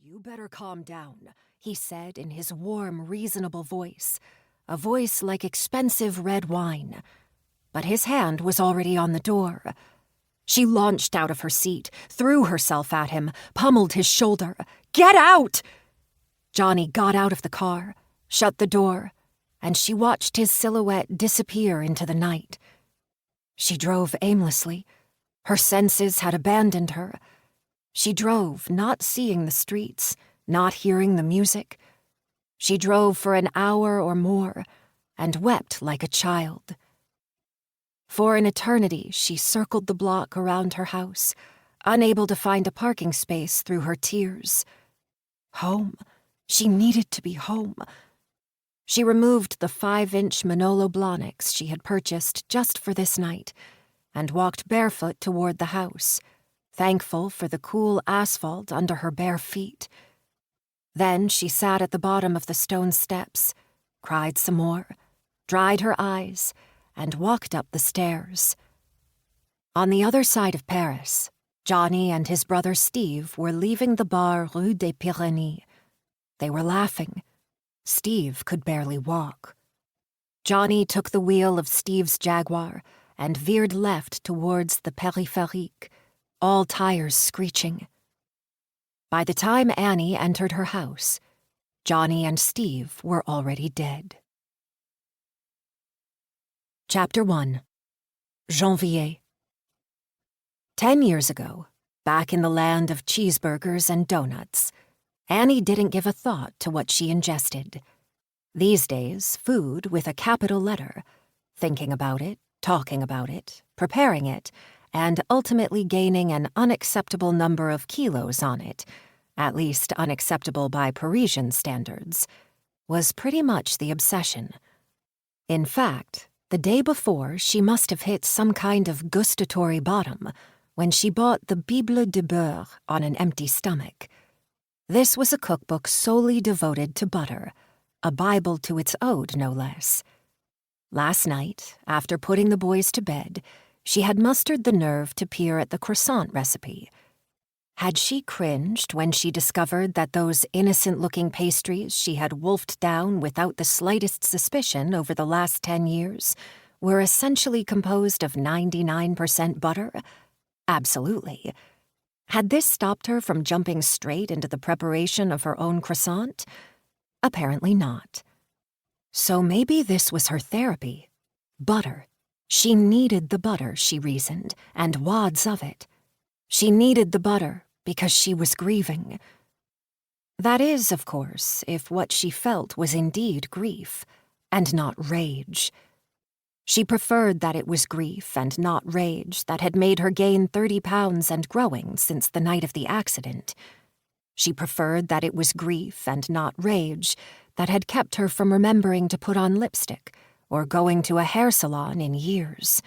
"You better calm down," he said in his warm, reasonable voice, a voice like expensive red wine. But his hand was already on the door. She launched out of her seat, threw herself at him, pummeled his shoulder. "Get out!" Johnny got out of the car, shut the door, and she watched his silhouette disappear into the night. She drove aimlessly. Her senses had abandoned her. She drove, not seeing the streets, not hearing the music. She drove for an hour or more and wept like a child. For an eternity, she circled the block around her house, unable to find a parking space through her tears. Home. She needed to be home. She removed the 5-inch Manolo Blahniks she had purchased just for this night and walked barefoot toward the house, thankful for the cool asphalt under her bare feet. Then she sat at the bottom of the stone steps, cried some more, dried her eyes, and walked up the stairs. On the other side of Paris, Johnny and his brother Steve were leaving the bar Rue des Pyrénées. They were laughing. Steve could barely walk. Johnny took the wheel of Steve's Jaguar and veered left towards the périphérique, all tires screeching. By the time Annie entered her house, Johnny and Steve were already dead. Chapter 1. Janvier. 10 years ago, back in the land of cheeseburgers and donuts, Annie didn't give a thought to what she ingested. These days, food with a capital letter, thinking about it, talking about it, preparing it, and ultimately gaining an unacceptable number of kilos on it, at least unacceptable by Parisian standards, was pretty much the obsession. In fact, the day before, she must have hit some kind of gustatory bottom when she bought the Bible de Beurre on an empty stomach. This was a cookbook solely devoted to butter, a Bible to its ode, no less. Last night, after putting the boys to bed, she had mustered the nerve to peer at the croissant recipe. Had she cringed when she discovered that those innocent-looking pastries she had wolfed down without the slightest suspicion over the last 10 years were essentially composed of 99% butter? Absolutely. Had this stopped her from jumping straight into the preparation of her own croissant? Apparently not. So maybe this was her therapy. Butter. She needed the butter, she reasoned, and wads of it. She needed the butter because she was grieving. That is, of course, if what she felt was indeed grief, and not rage. She preferred that it was grief and not rage that had made her gain 30 pounds and growing since the night of the accident. She preferred that it was grief and not rage that had kept her from remembering to put on lipstick or going to a hair salon in years.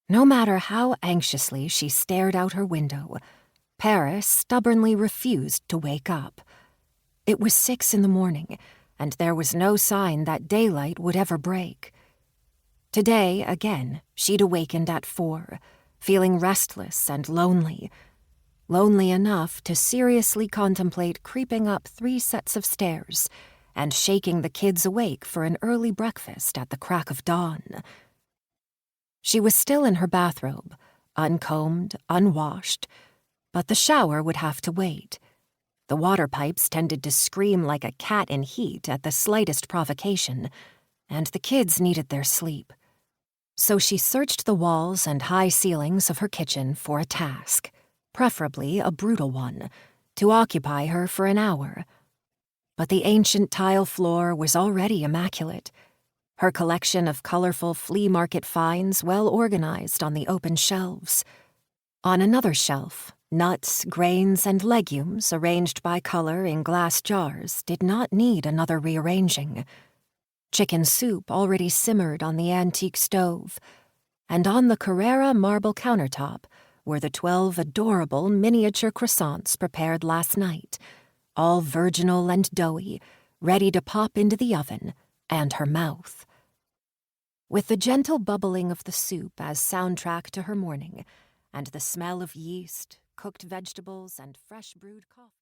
No matter how anxiously she stared out her window, Paris stubbornly refused to wake up. It was 6 a.m, and there was no sign that daylight would ever break. Today, again, she'd awakened at 4, feeling restless and lonely. Lonely enough to seriously contemplate creeping up 3 sets of stairs and shaking the kids awake for an early breakfast at the crack of dawn. She was still in her bathrobe, uncombed, unwashed, but the shower would have to wait. The water pipes tended to scream like a cat in heat at the slightest provocation, and the kids needed their sleep. So she searched the walls and high ceilings of her kitchen for a task, preferably a brutal one, to occupy her for an hour. But the ancient tile floor was already immaculate, her collection of colorful flea market finds well organized on the open shelves. On another shelf, nuts, grains, and legumes arranged by color in glass jars did not need another rearranging. Chicken soup already simmered on the antique stove, and on the Carrera marble countertop were the 12 adorable miniature croissants prepared last night, all virginal and doughy, ready to pop into the oven and her mouth. With the gentle bubbling of the soup as soundtrack to her morning, and the smell of yeast, cooked vegetables, and fresh brewed coffee.